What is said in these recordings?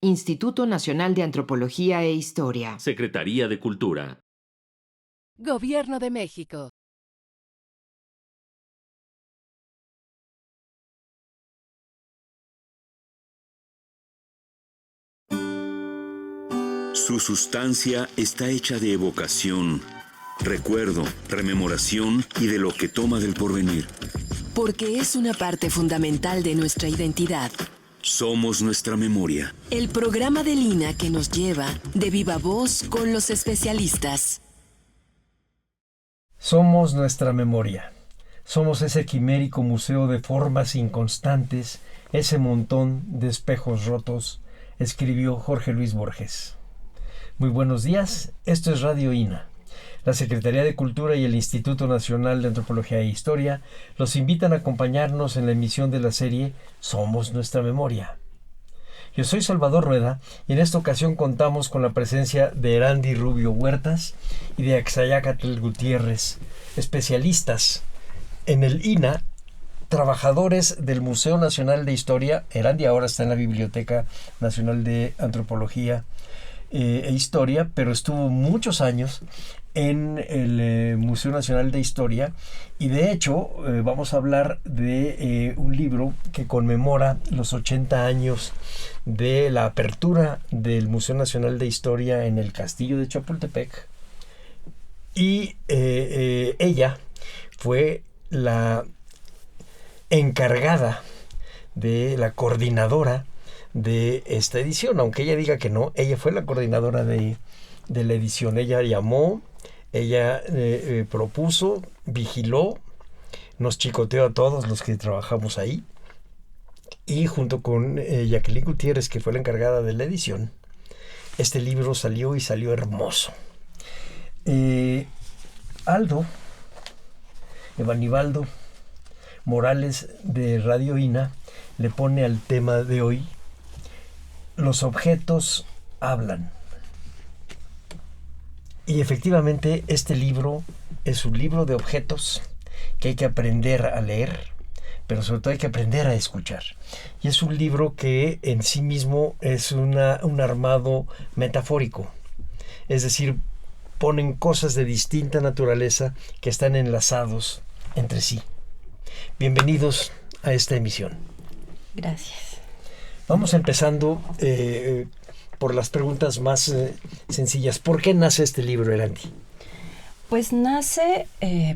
Instituto Nacional de Antropología e Historia. Secretaría de Cultura. Gobierno de México. Su sustancia está hecha de evocación, recuerdo, rememoración y de lo que toma del porvenir. Porque es una parte fundamental de nuestra identidad. Somos nuestra memoria. El programa del INA que nos lleva de viva voz con los especialistas. Somos nuestra memoria. Somos ese quimérico museo de formas inconstantes, ese montón de espejos rotos, escribió Jorge Luis Borges. Muy buenos días, esto es Radio INA. La Secretaría de Cultura y el Instituto Nacional de Antropología e Historia los invitan a acompañarnos en la emisión de la serie Somos Nuestra Memoria. Yo soy Salvador Rueda y en esta ocasión contamos con la presencia de Erandi Rubio Huertas y de Axayácatl Gutiérrez, especialistas en el INA, trabajadores del Museo Nacional de Historia. Erandi ahora está en la Biblioteca Nacional de Antropología e Historia, pero estuvo muchos años en el Museo Nacional de Historia y de hecho vamos a hablar de un libro que conmemora los 80 años de la apertura del Museo Nacional de Historia en el Castillo de Chapultepec y ella fue la encargada de la coordinadora de esta edición, aunque ella diga que no, ella fue la coordinadora de la edición. Ella llamó, ella propuso, vigiló, nos chicoteó a todos los que trabajamos ahí y junto con Jacqueline Gutiérrez, que fue la encargada de la edición, este libro salió y salió hermoso. Evanibaldo Morales de Radio INA le pone al tema de hoy: los objetos hablan. Y efectivamente este libro es un libro de objetos que hay que aprender a leer, pero sobre todo hay que aprender a escuchar. Y es un libro que en sí mismo es un armado metafórico. Es decir, ponen cosas de distinta naturaleza que están enlazados entre sí. Bienvenidos a esta emisión. Gracias. Vamos empezando por las preguntas más sencillas. ¿Por qué nace este libro, Erandi? Pues nace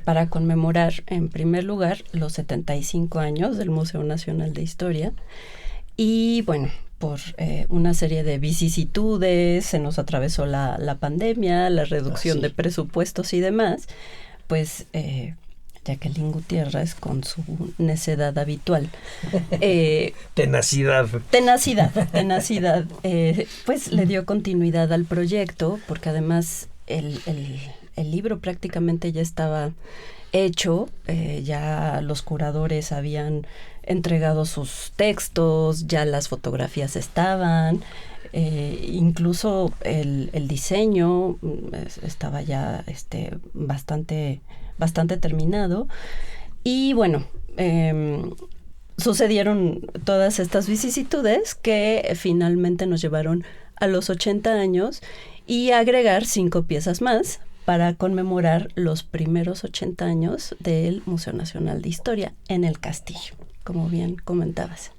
para conmemorar, en primer lugar, los 75 años del Museo Nacional de Historia. Y bueno, por una serie de vicisitudes, se nos atravesó la pandemia, la reducción de presupuestos y demás, pues Jacqueline Gutiérrez, con su necedad habitual. Tenacidad, pues le dio continuidad al proyecto, porque además el libro prácticamente ya estaba hecho, ya los curadores habían entregado sus textos, ya las fotografías estaban, incluso el diseño estaba ya bastante terminado. Y bueno, sucedieron todas estas vicisitudes que finalmente nos llevaron a los 80 años y agregar 5 piezas más para conmemorar los primeros 80 años del Museo Nacional de Historia en el Castillo, como bien comentabas.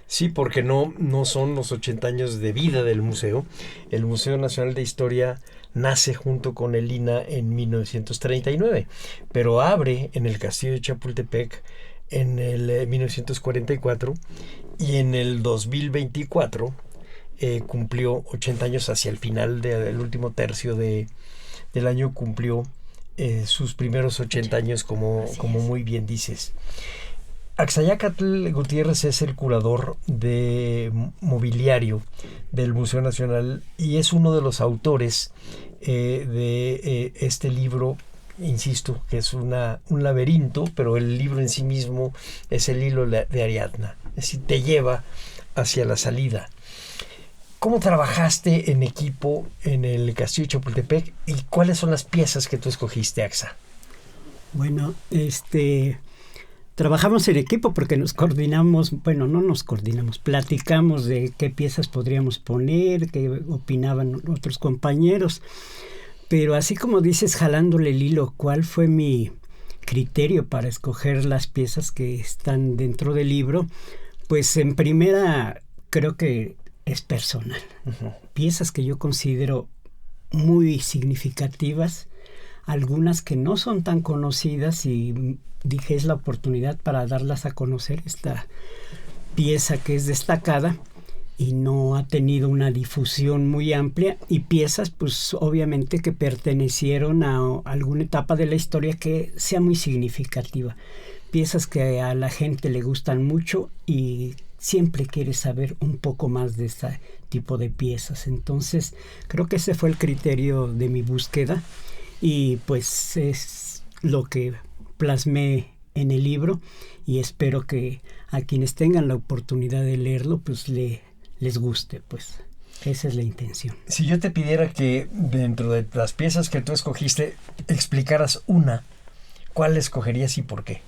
Sí, porque no son los 80 años de vida del museo. El Museo Nacional de Historia nace junto con el INA en 1939, pero abre en el Castillo de Chapultepec en el 1944 y en el 2024 cumplió 80 años. Hacia el final del último tercio del año cumplió sus primeros 80 años, como muy bien dices. Axayácatl Gutiérrez es el curador de mobiliario del Museo Nacional y es uno de los autores de este libro, insisto, que es un laberinto, pero el libro en sí mismo es el hilo de Ariadna, es decir, te lleva hacia la salida. ¿Cómo trabajaste en equipo en el Castillo de Chapultepec y cuáles son las piezas que tú escogiste, Axa? Bueno, trabajamos en equipo porque nos coordinamos, bueno, no nos coordinamos, platicamos de qué piezas podríamos poner, qué opinaban otros compañeros. Pero así como dices, jalándole el hilo, ¿cuál fue mi criterio para escoger las piezas que están dentro del libro? Pues en primera creo que es personal. Uh-huh. Piezas que yo considero muy significativas, algunas que no son tan conocidas y dije es la oportunidad para darlas a conocer, esta pieza que es destacada y no ha tenido una difusión muy amplia, y piezas pues obviamente que pertenecieron a alguna etapa de la historia que sea muy significativa, piezas que a la gente le gustan mucho y siempre quiere saber un poco más de este tipo de piezas. Entonces creo que ese fue el criterio de mi búsqueda y pues es lo que plasmé en el libro, y espero que a quienes tengan la oportunidad de leerlo pues les guste, pues esa es la intención. Si yo te pidiera que dentro de las piezas que tú escogiste explicaras una, ¿cuál escogerías y por qué?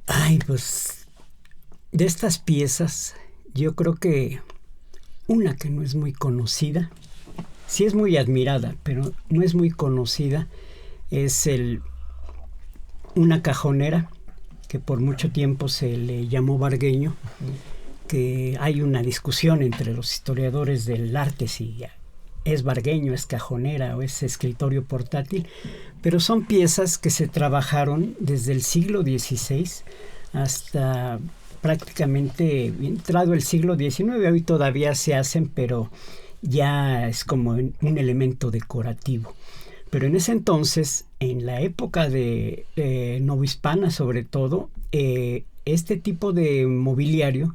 Ay, pues de estas piezas yo creo que una que no es muy conocida, sí es muy admirada, pero no es muy conocida, es una cajonera que por mucho tiempo se le llamó Vargueño, que hay una discusión entre los historiadores del arte si es Vargueño, es cajonera o es escritorio portátil, pero son piezas que se trabajaron desde el siglo XVI hasta prácticamente entrado el siglo XIX. Hoy todavía se hacen, pero ya es como un elemento decorativo. Pero en ese entonces, en la época de novohispana sobre todo, este tipo de mobiliario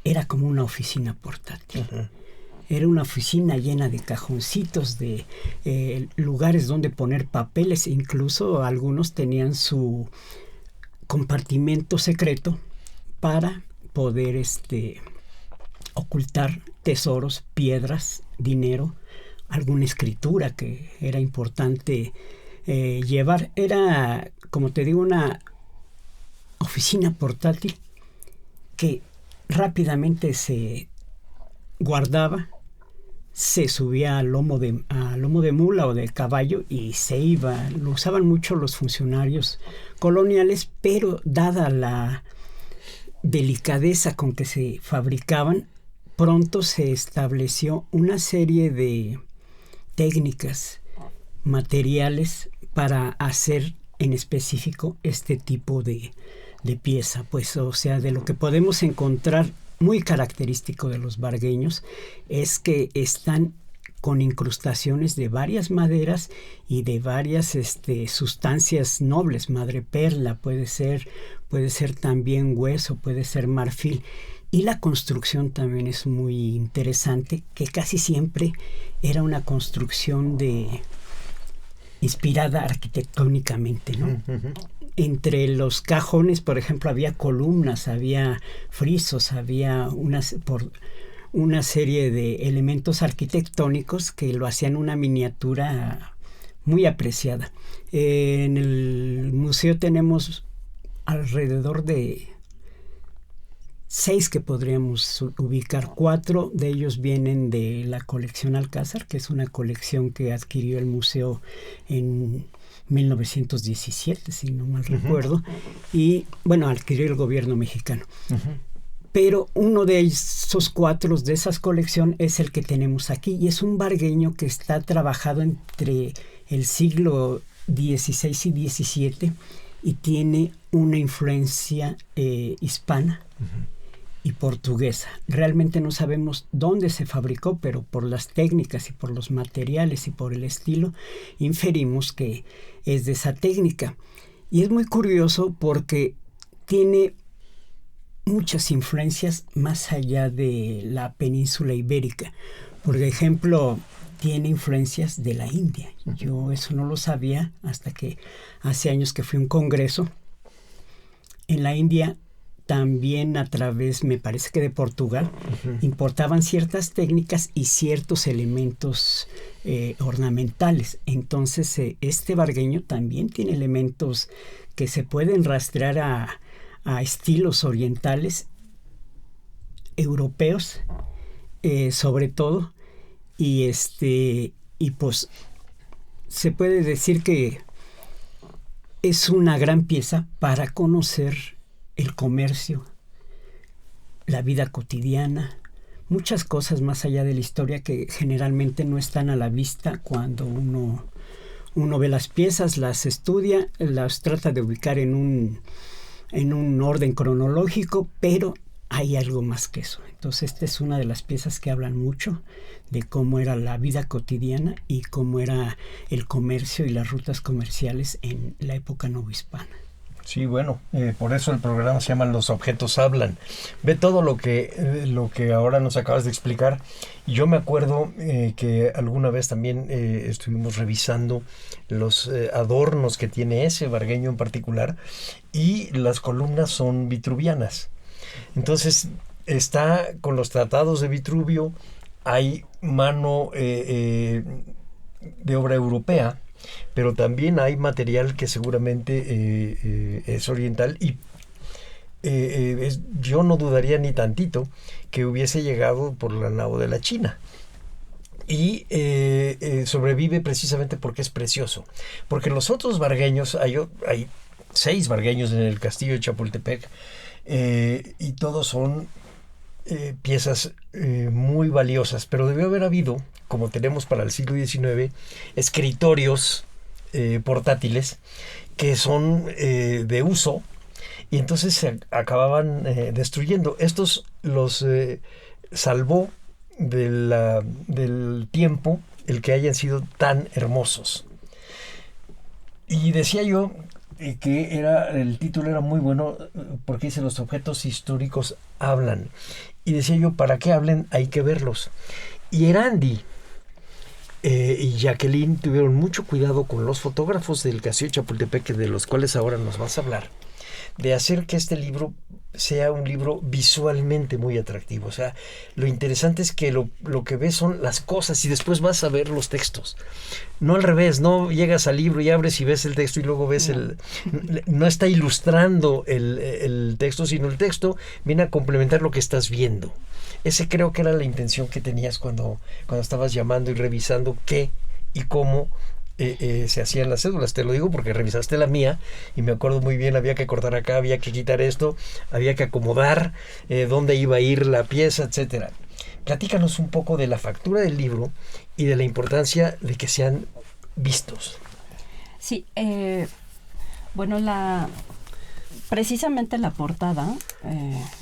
era como una oficina portátil. Uh-huh. Era una oficina llena de cajoncitos, de lugares donde poner papeles. Incluso algunos tenían su compartimento secreto para poder ocultar tesoros, piedras, dinero, alguna escritura que era importante llevar. Era, como te digo, una oficina portátil que rápidamente se guardaba, se subía a lomo de mula o de caballo y se iba. Lo usaban mucho los funcionarios coloniales, pero dada la delicadeza con que se fabricaban, pronto se estableció una serie de técnicas, materiales para hacer en específico este tipo de pieza, pues, o sea, de lo que podemos encontrar muy característico de los vargueños es que están con incrustaciones de varias maderas y de varias sustancias nobles, madreperla, puede ser también hueso, puede ser marfil. Y la construcción también es muy interesante, que casi siempre era una construcción inspirada arquitectónicamente, ¿no? Uh-huh. Entre los cajones, por ejemplo, había columnas, había frisos, había una serie de elementos arquitectónicos que lo hacían una miniatura muy apreciada. En el museo tenemos alrededor de 6 que podríamos ubicar. 4 de ellos vienen de la colección Alcázar, que es una colección que adquirió el museo en 1917, si no mal recuerdo, y bueno, adquirió el gobierno mexicano. Uh-huh. Pero uno de esos 4 de esas colecciones es el que tenemos aquí, y es un vargueño que está trabajado entre el siglo XVI y XVII y tiene una influencia hispana. Uh-huh. Y portuguesa. Realmente no sabemos dónde se fabricó, pero por las técnicas y por los materiales y por el estilo, inferimos que es de esa técnica. Y es muy curioso porque tiene muchas influencias más allá de la península ibérica. Por ejemplo, tiene influencias de la India. Yo eso no lo sabía hasta que hace años que fui a un congreso. En la India también a través, me parece que de Portugal, uh-huh, importaban ciertas técnicas y ciertos elementos ornamentales. Entonces, este vargueño también tiene elementos que se pueden rastrear a estilos orientales, europeos, sobre todo, y pues se puede decir que es una gran pieza para conocer el comercio, la vida cotidiana, muchas cosas más allá de la historia que generalmente no están a la vista cuando uno ve las piezas, las estudia, las trata de ubicar en un orden cronológico, pero hay algo más que eso. Entonces esta es una de las piezas que hablan mucho de cómo era la vida cotidiana y cómo era el comercio y las rutas comerciales en la época novohispana. Sí, bueno, por eso el programa se llama Los objetos hablan. Ve todo lo que ahora nos acabas de explicar. Y yo me acuerdo que alguna vez también estuvimos revisando los adornos que tiene ese vargueño en particular, y las columnas son vitruvianas. Entonces está con los tratados de Vitruvio, hay mano de obra europea, pero también hay material que seguramente es oriental, y yo no dudaría ni tantito que hubiese llegado por la nao de la China. Y sobrevive precisamente porque es precioso. Porque los otros vargueños, hay 6 vargueños en el castillo de Chapultepec, y todos son piezas muy valiosas, pero debió haber habido, como tenemos para el siglo XIX, escritorios portátiles que son de uso, y entonces se acababan destruyendo. Estos los salvó del tiempo el que hayan sido tan hermosos. Y decía yo que el título era muy bueno porque dice: los objetos históricos hablan. Y decía yo, para que hablen hay que verlos. Y Erandi y Jacqueline tuvieron mucho cuidado con los fotógrafos del Castillo de Chapultepec, de los cuales ahora nos vas a hablar, de hacer que este libro sea un libro visualmente muy atractivo. O sea, lo interesante es que lo que ves son las cosas y después vas a ver los textos. No al revés, no llegas al libro y abres y ves el texto y luego ves no está ilustrando el texto, sino el texto viene a complementar lo que estás viendo. Ese creo que era la intención que tenías cuando estabas llamando y revisando qué y cómo se hacían las cédulas. Te lo digo porque revisaste la mía y me acuerdo muy bien, había que cortar acá, había que quitar esto, había que acomodar dónde iba a ir la pieza, etcétera. Platícanos un poco de la factura del libro y de la importancia de que sean vistos. Sí, bueno, precisamente la portada,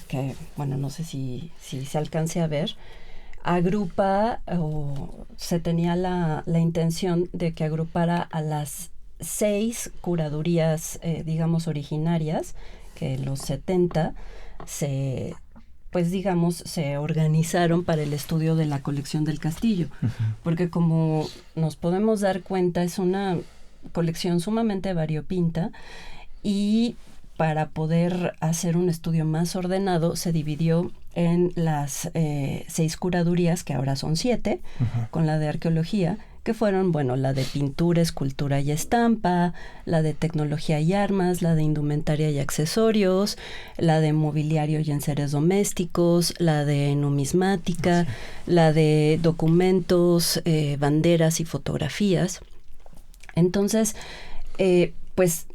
que bueno, no sé si se alcance a ver, agrupa, o se tenía la intención de que agrupara a las 6 curadurías, digamos, originarias, que en los 70 se organizaron para el estudio de la colección del castillo. Uh-huh. Porque como nos podemos dar cuenta, es una colección sumamente variopinta, y para poder hacer un estudio más ordenado se dividió en las 6 curadurías, que ahora son 7, uh-huh, con la de arqueología, que fueron, bueno, la de pintura, escultura y estampa, la de tecnología y armas, la de indumentaria y accesorios, la de mobiliario y enseres domésticos, la de numismática, sí, la de documentos, banderas y fotografías. Entonces, pues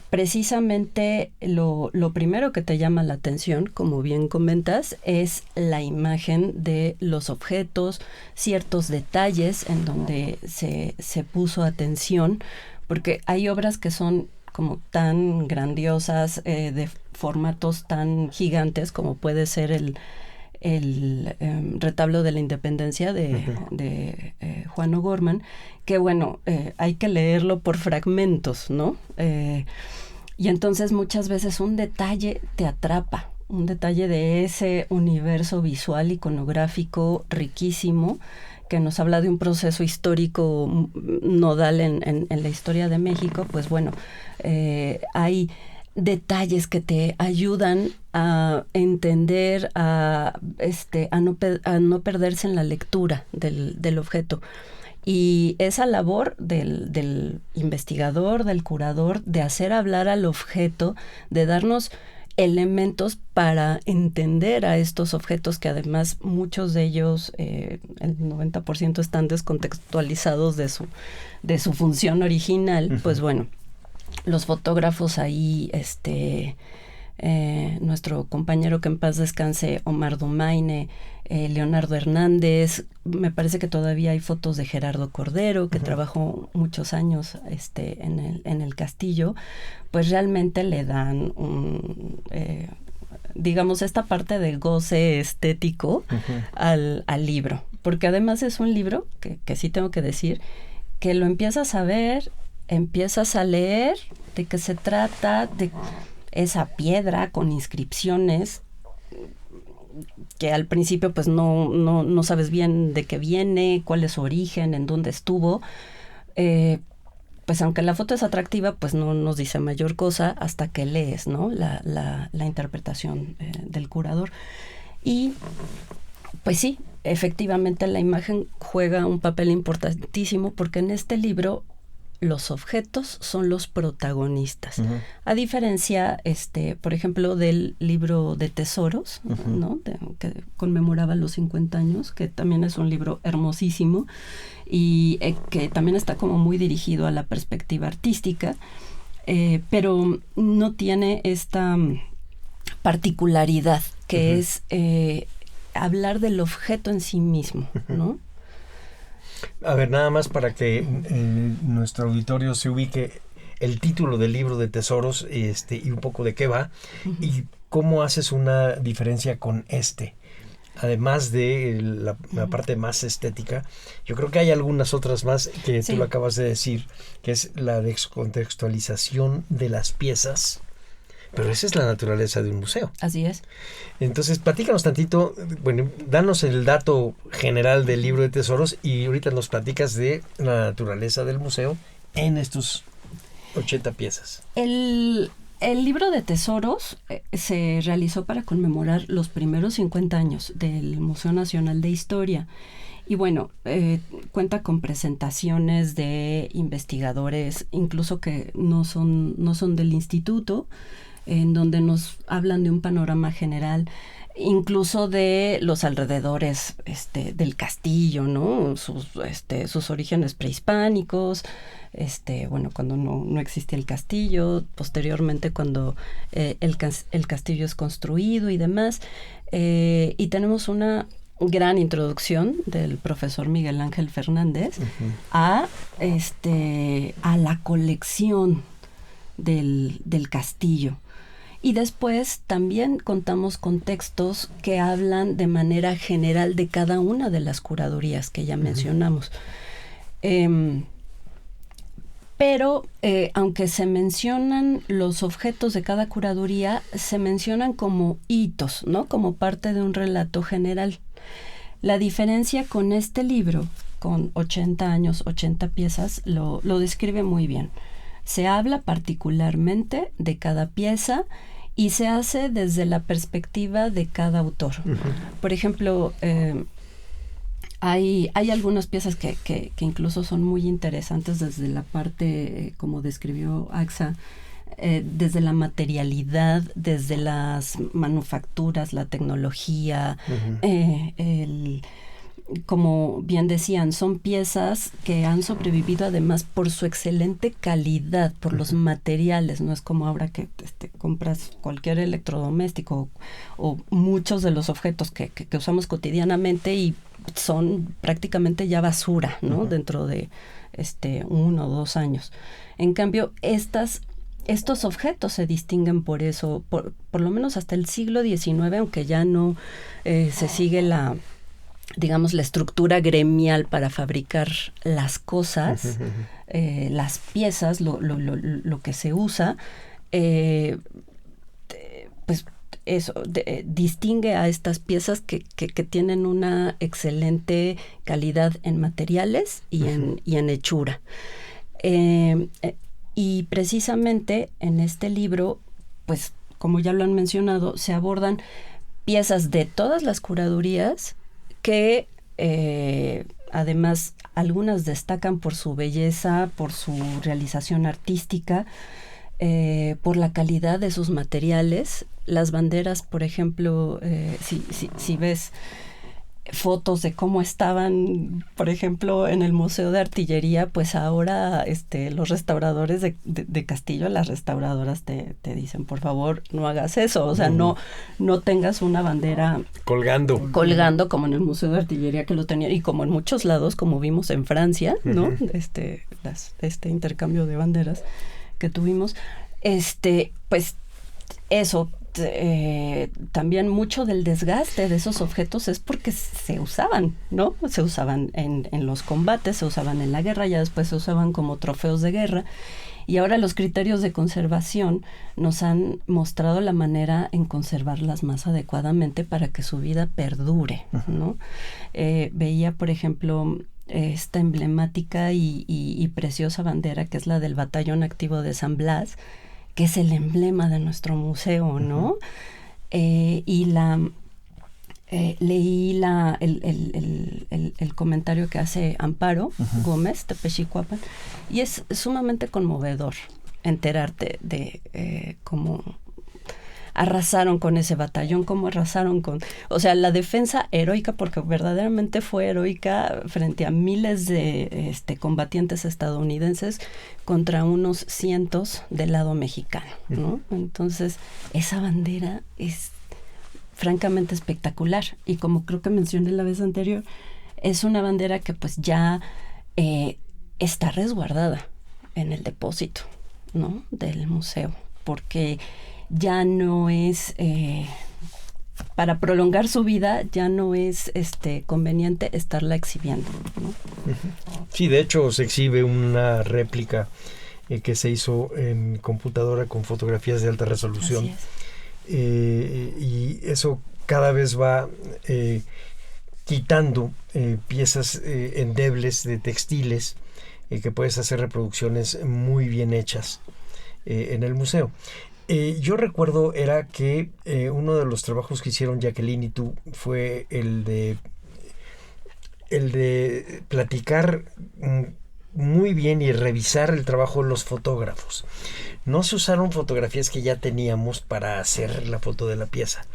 precisamente lo primero que te llama la atención, como bien comentas, es la imagen de los objetos, ciertos detalles en donde se puso atención, porque hay obras que son como tan grandiosas, de formatos tan gigantes, como puede ser el retablo de la Independencia de Juan O'Gorman, que bueno, hay que leerlo por fragmentos, ¿no? Y entonces muchas veces un detalle te atrapa, un detalle de ese universo visual iconográfico riquísimo, que nos habla de un proceso histórico nodal en la historia de México. Pues bueno, hay detalles que te ayudan a entender, a no perderse en la lectura del objeto. Y esa labor del investigador, del curador, de hacer hablar al objeto, de darnos elementos para entender a estos objetos, que además muchos de ellos, el 90% están descontextualizados de su función original. Pues bueno, los fotógrafos ahí, nuestro compañero que en paz descanse, Omar Dumaine, Leonardo Hernández, me parece que todavía hay fotos de Gerardo Cordero, que trabajó muchos años en el castillo, pues realmente le dan digamos, esta parte de goce estético al libro, porque además es un libro que sí tengo que decir, que lo empiezas a ver, empiezas a leer de qué se trata, de esa piedra con inscripciones que al principio pues no sabes bien de qué viene, cuál es su origen, en dónde estuvo. Pues aunque la foto es atractiva, pues no nos dice mayor cosa hasta que lees, ¿no? la interpretación del curador. Y pues sí, efectivamente la imagen juega un papel importantísimo, porque en este libro los objetos son los protagonistas. A diferencia, por ejemplo, del libro de Tesoros, ¿no? Que conmemoraba los 50 años, que también es un libro hermosísimo y que también está como muy dirigido a la perspectiva artística, pero no tiene esta particularidad que es hablar del objeto en sí mismo, ¿no? A ver, nada más para que nuestro auditorio se ubique, el título del libro de Tesoros y un poco de qué va y cómo haces una diferencia con además de la parte más estética. Yo creo que hay algunas otras más que tú lo acabas de decir, que es la descontextualización de las piezas. Pero esa es la naturaleza de un museo. Así es. Entonces, platícanos tantito, bueno, danos el dato general del libro de Tesoros y ahorita nos platicas de la naturaleza del museo en estos 80 piezas. El libro de Tesoros se realizó para conmemorar los primeros 50 años del Museo Nacional de Historia. Y bueno, cuenta con presentaciones de investigadores, incluso que no son del instituto, en donde nos hablan de un panorama general, incluso de los alrededores del castillo, ¿no? Sus orígenes prehispánicos, bueno, cuando no existía el castillo, posteriormente cuando el castillo es construido y demás. Y tenemos una gran introducción del profesor Miguel Ángel Fernández a la colección del castillo. Y después también contamos con textos que hablan de manera general de cada una de las curadurías que ya mencionamos. Pero aunque se mencionan los objetos de cada curaduría, se mencionan como hitos, ¿no? Como parte de un relato general. La diferencia con este libro, con 80 años, 80 piezas, lo describe muy bien. Se habla particularmente de cada pieza y se hace desde la perspectiva de cada autor. Por ejemplo, hay algunas piezas que incluso son muy interesantes desde la parte, como describió Axa, desde la materialidad, desde las manufacturas, la tecnología, como bien decían, son piezas que han sobrevivido además por su excelente calidad, por los materiales. No es como ahora que compras cualquier electrodoméstico o muchos de los objetos que usamos cotidianamente y son prácticamente ya basura, ¿no? Dentro de 1 o 2 años. En cambio, estos objetos se distinguen por eso, por lo menos hasta el siglo XIX, aunque ya no se sigue la estructura gremial para fabricar las cosas, las piezas, lo que se usa, pues eso distingue a estas piezas que tienen una excelente calidad en materiales y en hechura. Y precisamente en este libro, pues como ya lo han mencionado, se abordan piezas de todas las curadurías que Además, algunas destacan por su belleza, por su realización artística, por la calidad de sus materiales. Las banderas, por ejemplo, si ves fotos de cómo estaban, por ejemplo, en el Museo de Artillería, pues ahora los restauradores de Castillo, las restauradoras te dicen, por favor, no hagas eso, o sea, no tengas una bandera colgando como en el Museo de Artillería que lo tenían, y como en muchos lados, como vimos en Francia, ¿no? Este intercambio de banderas que tuvimos, pues eso. También mucho del desgaste de esos objetos es porque se usaban, ¿no? Se usaban en los combates, se usaban en la guerra, ya después se usaban como trofeos de guerra, y ahora los criterios de conservación nos han mostrado la manera en conservarlas más adecuadamente para que su vida perdure, ¿no? Veía, por ejemplo, esta emblemática y preciosa bandera que es la del Batallón Activo de San Blas, que es el emblema de nuestro museo, ¿no? Y leí el comentario que hace Amparo Gómez de Pechicuapan, y es sumamente conmovedor enterarte de cómo arrasaron con ese batallón, cómo arrasaron o sea, la defensa heroica, porque verdaderamente fue heroica frente a miles de combatientes estadounidenses contra unos cientos del lado mexicano, ¿no? Entonces, esa bandera es francamente espectacular, y como creo que mencioné la vez anterior, es una bandera que pues ya está resguardada en el depósito, ¿no? Del museo, porque ya no es, para prolongar su vida, ya no es conveniente estarla exhibiendo, ¿no? Sí, de hecho se exhibe una réplica que se hizo en computadora con fotografías de alta resolución. Y eso cada vez va quitando piezas endebles de textiles, que puedes hacer reproducciones muy bien hechas en el museo. Yo recuerdo era que uno de los trabajos que hicieron Jacqueline y tú fue el de platicar muy bien y revisar el trabajo de los fotógrafos. No se usaron fotografías que ya teníamos para hacer la foto de la pieza,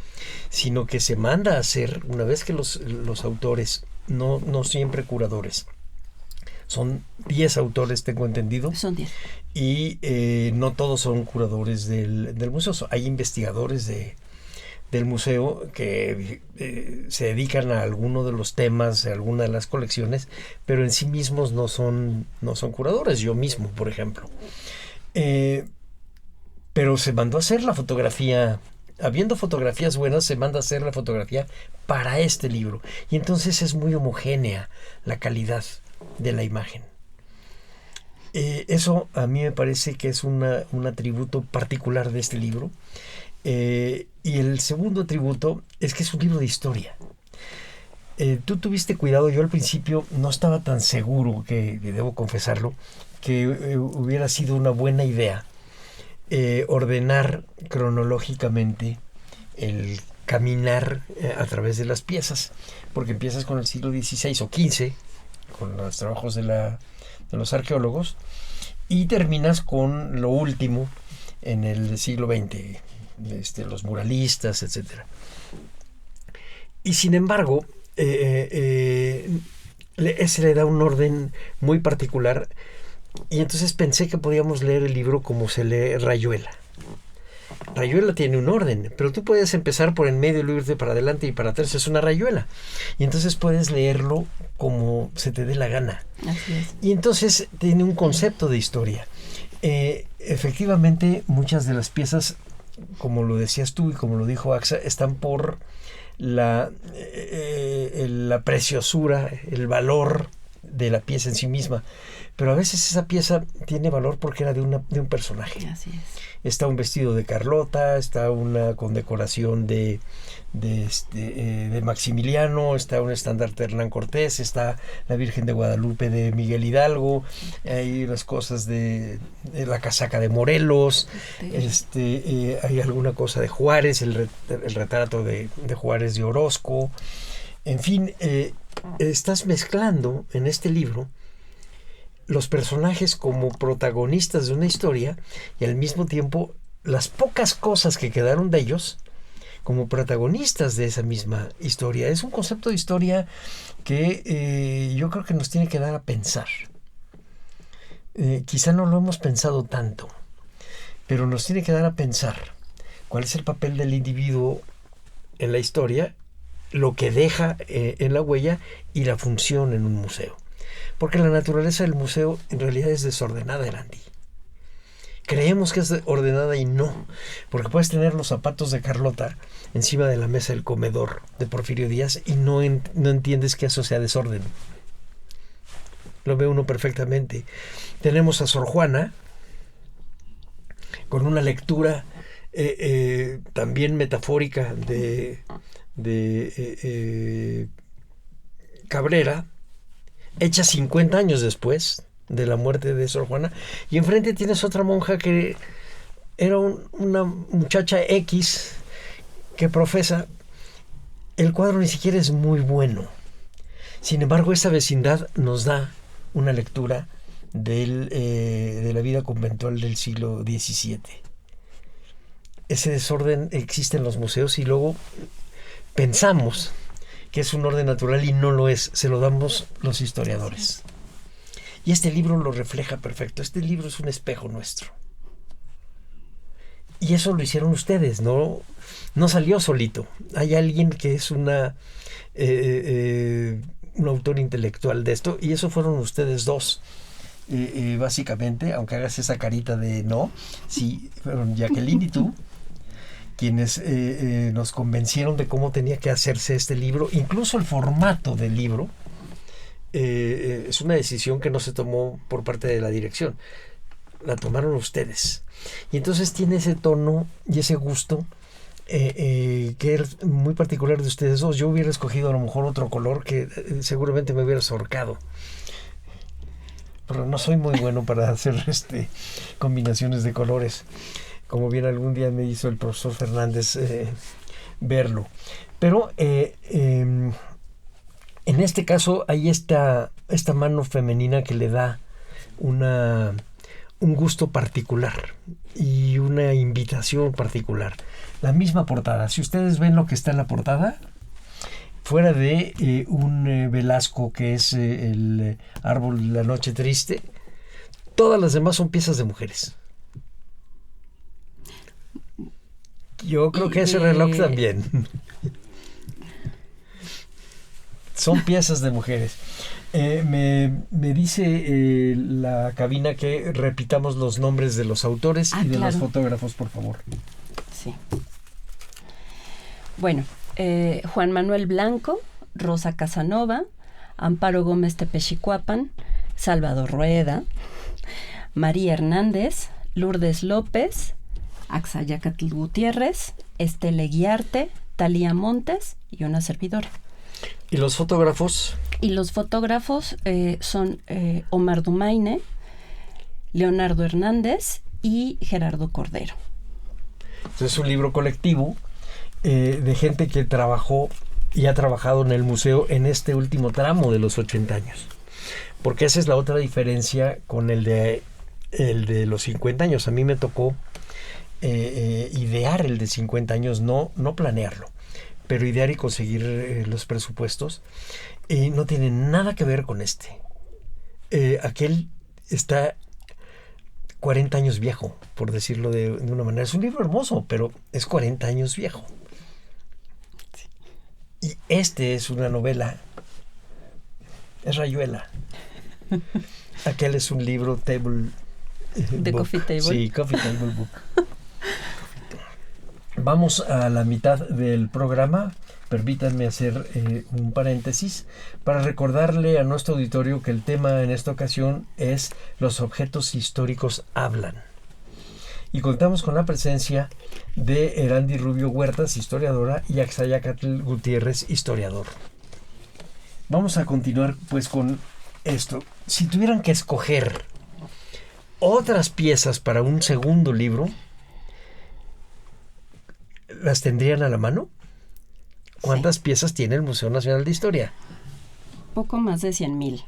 sino que se manda a hacer, una vez que los autores, no siempre curadores, son 10 autores, tengo entendido. Son 10. Y no todos son curadores del museo. Hay investigadores del museo que se dedican a alguno de los temas, a alguna de las colecciones, pero en sí mismos no son curadores. Yo mismo, por ejemplo. Pero se mandó a hacer la fotografía. Habiendo fotografías buenas, se manda a hacer la fotografía para este libro. Y entonces es muy homogénea la calidad de la imagen. Eso a mí me parece que es un atributo particular de este libro. Y el segundo atributo es que es un libro de historia. Tú tuviste cuidado, yo al principio no estaba tan seguro, que debo confesarlo, que hubiera sido una buena idea ordenar cronológicamente el caminar a través de las piezas, porque empiezas con el siglo XVI o XV, con los trabajos de los arqueólogos, y terminas con lo último en el siglo XX, los muralistas, etcétera. Y sin embargo, se le da un orden muy particular, y entonces pensé que podíamos leer el libro como se lee Rayuela. Rayuela tiene un orden, pero tú puedes empezar por en medio y luego irte para adelante y para atrás. Es una rayuela. Y entonces puedes leerlo como se te dé la gana. Así es. Y entonces tiene un concepto de historia. Efectivamente, muchas de las piezas, como lo decías tú y como lo dijo Axa, están por la preciosura, el valor de la pieza en sí misma. Pero a veces esa pieza tiene valor porque era de un personaje. Así es. Está un vestido de Carlota, está una condecoración de Maximiliano, está un estandarte de Hernán Cortés, está la Virgen de Guadalupe de Miguel Hidalgo, hay las cosas de la casaca de Morelos, hay alguna cosa de Juárez, el retrato de Juárez de Orozco, en fin, estás mezclando en este libro los personajes como protagonistas de una historia y al mismo tiempo las pocas cosas que quedaron de ellos como protagonistas de esa misma historia. Es un concepto de historia que yo creo que nos tiene que dar a pensar. Quizá no lo hemos pensado tanto, pero nos tiene que dar a pensar cuál es el papel del individuo en la historia, lo que deja en la huella y la función en un museo. Porque la naturaleza del museo en realidad es desordenada, Erandi. Creemos que es ordenada y no, porque puedes tener los zapatos de Carlota encima de la mesa del comedor de Porfirio Díaz y no entiendes que eso sea desorden. Lo ve uno perfectamente. Tenemos a Sor Juana con una lectura también metafórica de Cabrera, hecha 50 años después de la muerte de Sor Juana, y enfrente tienes otra monja que era una muchacha X que profesa. El cuadro ni siquiera es muy bueno. Sin embargo, esta vecindad nos da una lectura de la vida conventual del siglo XVII. Ese desorden existe en los museos y luego pensamos que es un orden natural y no lo es. Se lo damos los historiadores. Y este libro lo refleja perfecto. Este libro es un espejo nuestro. Y eso lo hicieron ustedes, no salió solito. Hay alguien que es un autor intelectual de esto, y eso fueron ustedes dos. Básicamente, aunque hagas esa carita de no, sí, fueron Jacqueline y tú quienes nos convencieron de cómo tenía que hacerse este libro. Incluso el formato del libro es una decisión que no se tomó por parte de la dirección, la tomaron ustedes, y entonces tiene ese tono y ese gusto que es muy particular de ustedes dos. Yo hubiera escogido a lo mejor otro color que seguramente me hubiera ahorcado, pero no soy muy bueno para hacer combinaciones de colores, como bien algún día me hizo el profesor Fernández verlo. Pero en este caso hay esta mano femenina que le da un gusto particular y una invitación particular. La misma portada. Si ustedes ven lo que está en la portada, fuera de un Velasco que es el árbol de la noche triste, todas las demás son piezas de mujeres. Yo creo que ese reloj también. Son piezas de mujeres. Me dice la cabina que repitamos los nombres de los autores y de los fotógrafos, por favor. Sí. Bueno, Juan Manuel Blanco, Rosa Casanova, Amparo Gómez Tepechicuapan, Salvador Rueda, María Hernández, Lourdes López, Axayacatl Gutiérrez, Estela Guiarte, Talía Montes y una servidora. ¿Y los fotógrafos? Y los fotógrafos son Omar Dumaine, Leonardo Hernández y Gerardo Cordero. Es un libro colectivo de gente que trabajó y ha trabajado en el museo en este último tramo de los 80 años. Porque esa es la otra diferencia con el de los 50 años. A mí me tocó idear el de 50 años, no planearlo, pero idear y conseguir los presupuestos. No tiene nada que ver con este. Aquel está 40 años viejo, por decirlo de una manera. Es un libro hermoso, pero es 40 años viejo. Y este es una novela. Es Rayuela. Aquel es un libro table de book. Coffee Table. Sí, Coffee Table Book. Vamos a la mitad del programa. Permítanme hacer un paréntesis para recordarle a nuestro auditorio que el tema en esta ocasión es los objetos históricos hablan. Y contamos con la presencia de Erandi Rubio Huertas, historiadora, y Axayacatl Gutiérrez, historiador. Vamos a continuar pues con esto. Si tuvieran que escoger otras piezas para un segundo libro, ¿las tendrían a la mano? ¿Cuántas piezas tiene el Museo Nacional de Historia? poco más de 100,000,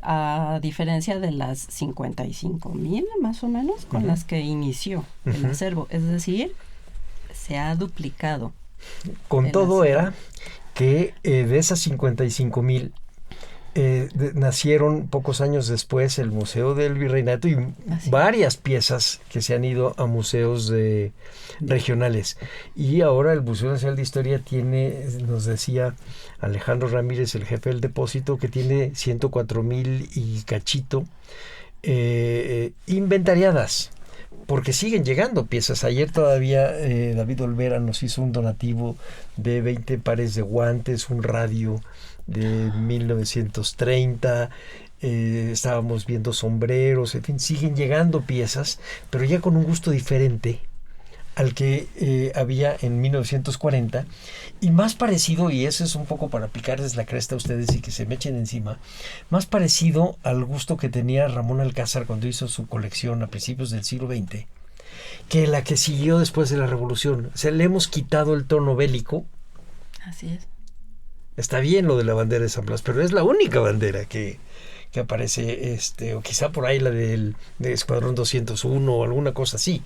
a diferencia de las 55,000 más o menos con las que inició el acervo. Es decir, se ha duplicado. Con todo era que de esas 55,000 nacieron pocos años después el Museo del Virreinato y varias piezas que se han ido a museos regionales. Y ahora el Museo Nacional de Historia tiene, nos decía Alejandro Ramírez, el jefe del depósito, que tiene 104,000 y cachito inventariadas, porque siguen llegando piezas. Ayer todavía David Olvera nos hizo un donativo de 20 pares de guantes, un radio de 1930, estábamos viendo sombreros, en fin, siguen llegando piezas, pero ya con un gusto diferente al que había en 1940, y más parecido, y eso es un poco para picarles la cresta a ustedes y que se me echen encima, más parecido al gusto que tenía Ramón Alcázar cuando hizo su colección a principios del siglo XX, que la que siguió después de la Revolución. O sea, le hemos quitado el tono bélico. Así es. Está bien lo de la bandera de San Blas, pero es la única bandera que aparece, o quizá por ahí la de Escuadrón 201 o alguna cosa así,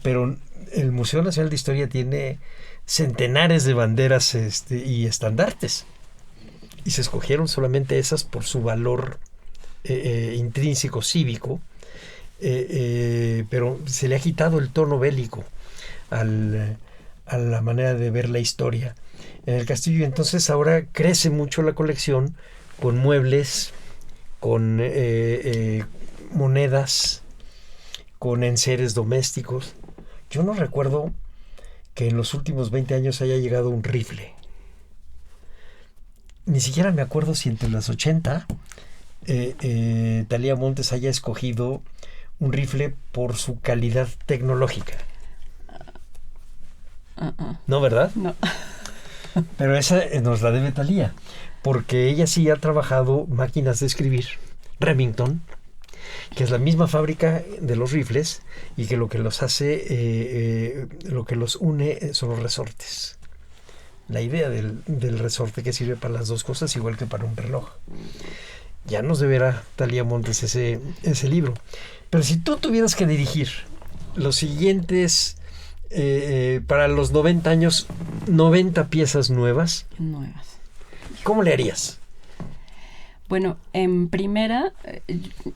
pero el Museo Nacional de Historia tiene centenares de banderas y estandartes, y se escogieron solamente esas por su valor intrínseco cívico, pero se le ha quitado el tono bélico a la manera de ver la historia en el castillo. Entonces ahora crece mucho la colección con muebles, con monedas, con enseres domésticos. Yo no recuerdo que en los últimos 20 años haya llegado un rifle. Ni siquiera me acuerdo si entre las 80 Thalía Montes haya escogido un rifle por su calidad tecnológica. ¿No, verdad? No. Pero esa nos la debe Thalía, porque ella sí ha trabajado máquinas de escribir, Remington, que es la misma fábrica de los rifles, y que lo que los hace, lo que los une son los resortes. La idea del resorte, que sirve para las dos cosas, igual que para un reloj. Ya nos deberá Thalía Montes ese libro. Pero si tú tuvieras que dirigir los siguientes, para los 90 años, 90 piezas nuevas, ¿cómo le harías? Bueno, en primera,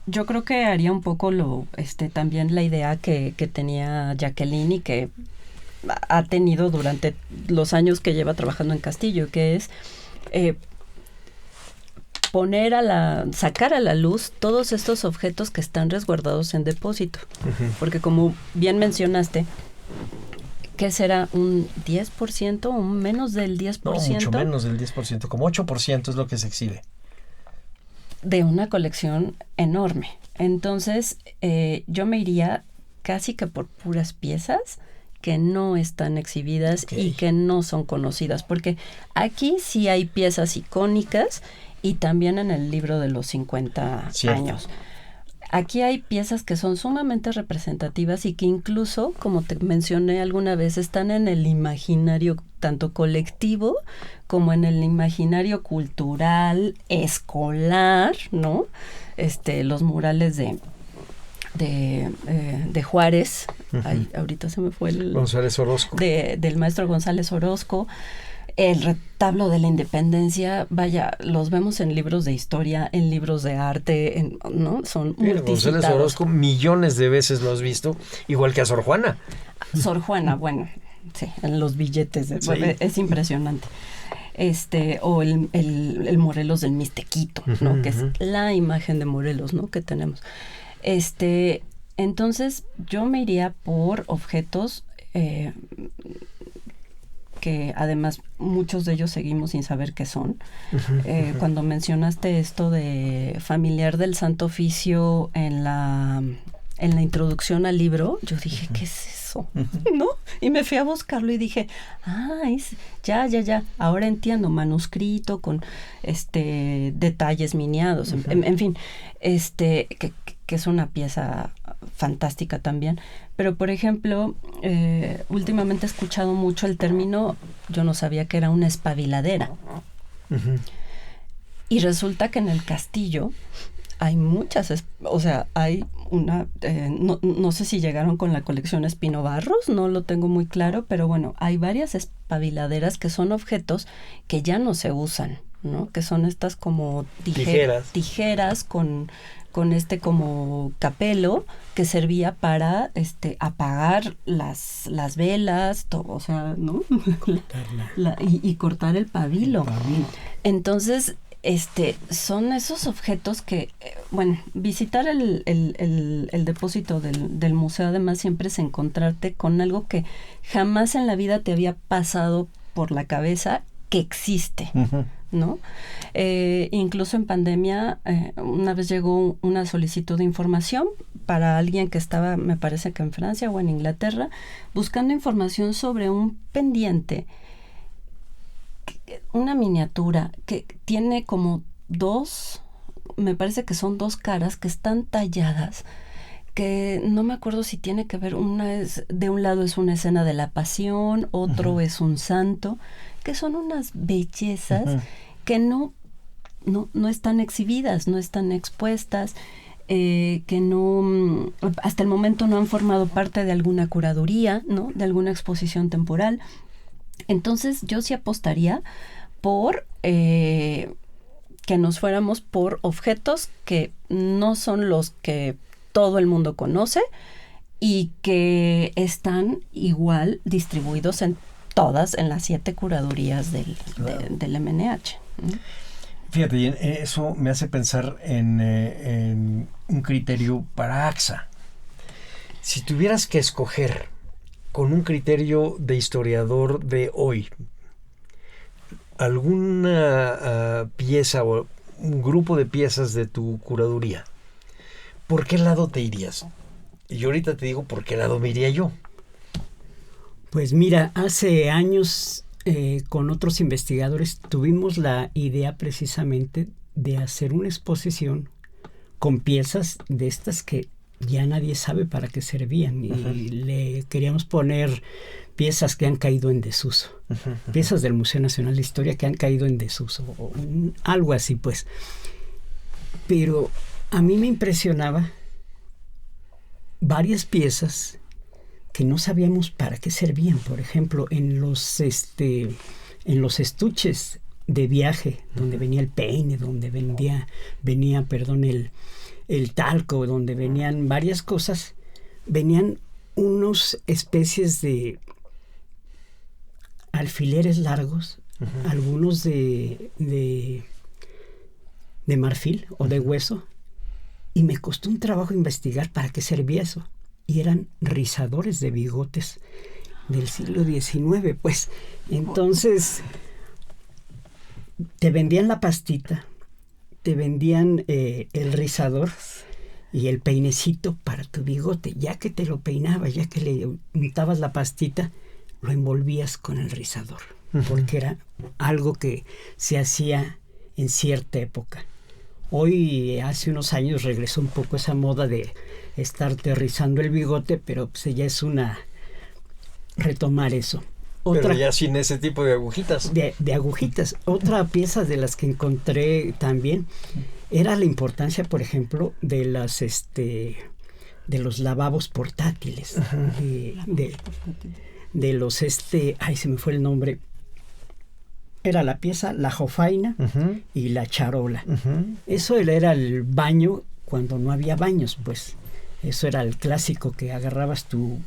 yo creo que haría un poco también la idea que tenía Jacqueline y que ha tenido durante los años que lleva trabajando en Castillo, que es sacar a la luz todos estos objetos que están resguardados en depósito. Uh-huh. Porque como bien mencionaste, ¿qué será? ¿Un 10%? ¿Un menos del 10%? No, mucho menos del 10%, como 8% es lo que se exhibe. De una colección enorme. Entonces, yo me iría casi que por puras piezas que no están exhibidas y que no son conocidas, porque aquí sí hay piezas icónicas y también en el libro de los 50 años. Aquí hay piezas que son sumamente representativas y que incluso, como te mencioné alguna vez, están en el imaginario tanto colectivo como en el imaginario cultural, escolar, ¿no? Los murales de Juárez, uh-huh. Ahorita se me fue González Orozco. Del maestro González Orozco. El retablo de la Independencia, vaya, los vemos en libros de historia, en libros de arte, ¿no? Son multicitados. González Orozco millones de veces lo has visto, igual que a Sor Juana. Sor Juana, bueno, sí, en los billetes, bueno, es impresionante. O el Morelos del Mixtequito, ¿no? Uh-huh. Que es la imagen de Morelos, ¿no? Que tenemos. Entonces, yo me iría por objetos que además muchos de ellos seguimos sin saber qué son. Uh-huh. Cuando mencionaste esto de familiar del Santo Oficio en la introducción al libro, yo dije, uh-huh. ¿qué es eso? Uh-huh. ¿No? Y me fui a buscarlo y dije, ya, ahora entiendo, manuscrito con detalles miniados, uh-huh. en fin, que es una pieza fantástica también. Pero, por ejemplo, últimamente he escuchado mucho el término, yo no sabía que era una espabiladera. Uh-huh. Y resulta que en el castillo hay muchas, o sea, hay una, no sé si llegaron con la colección Espino Barros, no lo tengo muy claro, pero bueno, hay varias espabiladeras que son objetos que ya no se usan, ¿no? Que son estas como tijeras con como capelo que servía para apagar las velas, o sea, ¿no? y cortar el pabilo. Entonces, son esos objetos que, visitar el depósito del museo además siempre es encontrarte con algo que jamás en la vida te había pasado por la cabeza que existe, ¿no? Incluso en pandemia, una vez llegó una solicitud de información para alguien que estaba, me parece que en Francia o en Inglaterra, buscando información sobre un pendiente, una miniatura que tiene como me parece que son 2 caras que están talladas, que no me acuerdo si tiene que ver, de un lado es una escena de la pasión, otro es un santo, que son unas bellezas que no están exhibidas, no están expuestas, que no, hasta el momento no han formado parte de alguna curaduría, ¿no? De alguna exposición temporal. Entonces yo sí apostaría por que nos fuéramos por objetos que no son los que todo el mundo conoce y que están igual distribuidos en las 7 curadurías del MNH. Fíjate, eso me hace pensar en un criterio para AXA. Si tuvieras que escoger con un criterio de historiador de hoy, alguna pieza o un grupo de piezas de tu curaduría, ¿por qué lado te irías? Y yo ahorita te digo por qué lado me iría yo. Pues mira, hace años con otros investigadores tuvimos la idea precisamente de hacer una exposición con piezas de estas que ya nadie sabe para qué servían y le queríamos poner piezas que han caído en desuso, piezas del Museo Nacional de Historia que han caído en desuso, o algo así pues. Pero a mí me impresionaba varias piezas que no sabíamos para qué servían. Por ejemplo, en los estuches de viaje, donde venía el peine, donde venía el talco, donde venían varias cosas, venían unos especies de alfileres largos, algunos de marfil o de hueso, y me costó un trabajo investigar para qué servía eso. Y eran rizadores de bigotes del siglo XIX, pues. Entonces, te vendían la pastita, te vendían el rizador y el peinecito para tu bigote. Ya que te lo peinabas, ya que le untabas la pastita, lo envolvías con el rizador, porque era algo que se hacía en cierta época. Hoy, hace unos años, regresó un poco esa moda de estarte rizando el bigote, pero pues ya es retomar eso. Pero ya sin ese tipo de agujitas. De agujitas. Otra pieza de las que encontré también era la importancia, por ejemplo, de los lavabos portátiles. De los se me fue el nombre. Era la pieza, la jofaina y la charola. Eso era el baño cuando no había baños, pues. Eso era el clásico, que agarrabas tu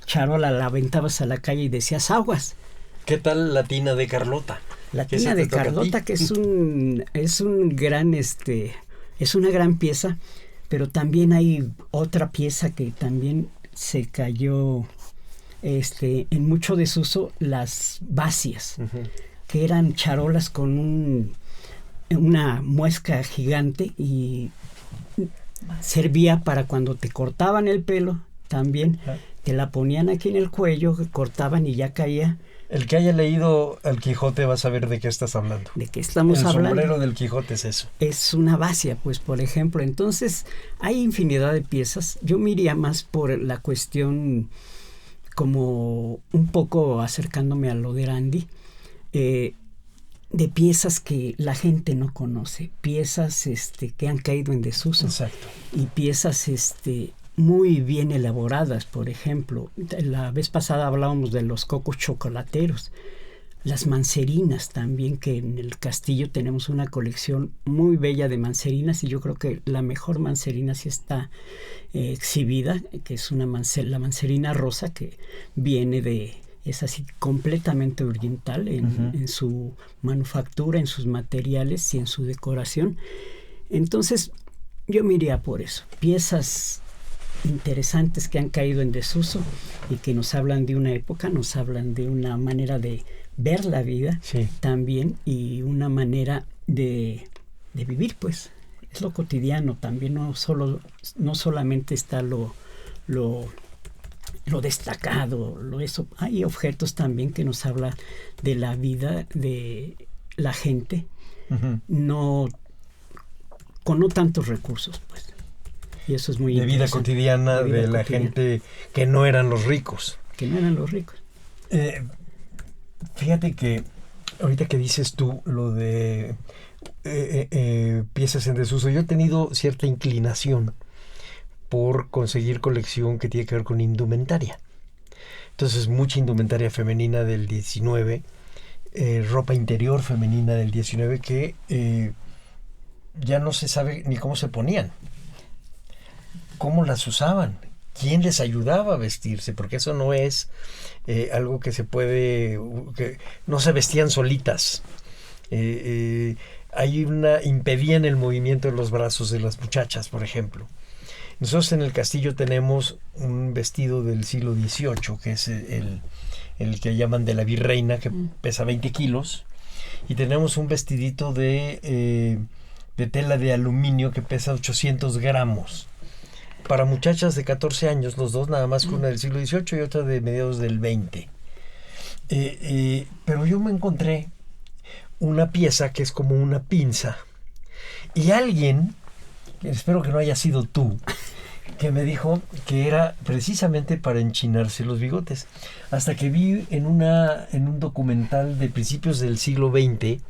charola, la aventabas a la calle y decías aguas. ¿Qué tal la tina de Carlota? La tina de Carlota, que es un gran es una gran pieza, pero también hay otra pieza que también se cayó en mucho desuso, las basias, que eran charolas con una muesca gigante y servía para cuando te cortaban el pelo, también te la ponían aquí en el cuello, cortaban y ya caía. El que haya leído El Quijote va a saber de qué estás hablando. ¿De qué estamos hablando? El sombrero del Quijote es eso. Es una basia, pues, por ejemplo. Entonces, hay infinidad de piezas. Yo me iría más por la cuestión, como un poco acercándome a lo de Randy. de piezas que la gente no conoce, piezas que han caído en desuso. Exacto. Y piezas muy bien elaboradas. Por ejemplo, la vez pasada hablábamos de los cocos chocolateros, las mancerinas también, que en el castillo tenemos una colección muy bella de mancerinas, y yo creo que la mejor mancerina sí está exhibida, que es la mancerina rosa, que es así completamente oriental en su manufactura, en sus materiales y en su decoración. Entonces yo me iría por eso, piezas interesantes que han caído en desuso y que nos hablan de una época, nos hablan de una manera de ver la vida, sí, también, y una manera de vivir, pues. Es lo cotidiano también, no solamente está lo destacado, eso. Hay objetos también que nos hablan de la vida de la gente, con no tantos recursos, pues. Y eso es muy interesante. De vida cotidiana de la gente que no eran los ricos. Fíjate que ahorita que dices tú lo de piezas en desuso, yo he tenido cierta inclinación por conseguir colección que tiene que ver con indumentaria. Entonces, mucha indumentaria femenina del 19, ropa interior femenina del 19 que ya no se sabe ni cómo se ponían, cómo las usaban, quién les ayudaba a vestirse, porque eso no es algo que se puede, que no se vestían solitas. Impedían el movimiento de los brazos de las muchachas, por ejemplo. Nosotros en el castillo tenemos un vestido del siglo XVIII, que es el que llaman de la virreina, que pesa 20 kilos, y tenemos un vestidito de tela de aluminio que pesa 800 gramos. Para muchachas de 14 años, los dos, nada más que una del siglo XVIII y otra de mediados del XX. Pero yo me encontré una pieza que es como una pinza, y alguien, espero que no haya sido tú, que me dijo que era precisamente para enchinarse los bigotes, hasta que vi en un documental de principios del siglo XX,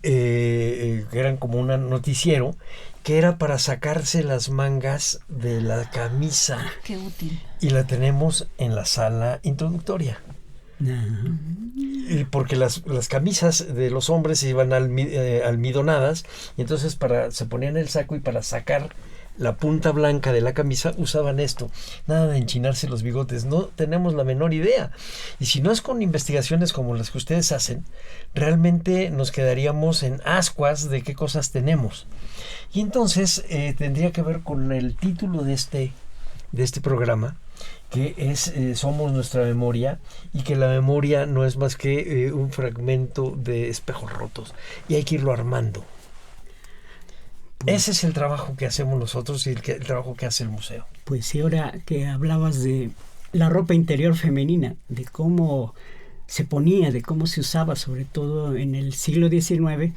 que eran como un noticiero, que era para sacarse las mangas de la camisa. Qué útil. Y la tenemos en la sala introductoria. Porque las camisas de los hombres se iban almidonadas, y entonces se ponían el saco, y para sacar la punta blanca de la camisa usaban esto. Nada de enchinarse los bigotes, no tenemos la menor idea. Y si no es con investigaciones como las que ustedes hacen, realmente nos quedaríamos en ascuas de qué cosas tenemos. Y entonces tendría que ver con el título de este programa, que es Somos nuestra memoria, y que la memoria no es más que un fragmento de espejos rotos, y hay que irlo armando. Ese es el trabajo que hacemos nosotros y el trabajo que hace el museo. Pues sí, ahora que hablabas de la ropa interior femenina, de cómo se ponía, de cómo se usaba, sobre todo en el siglo XIX,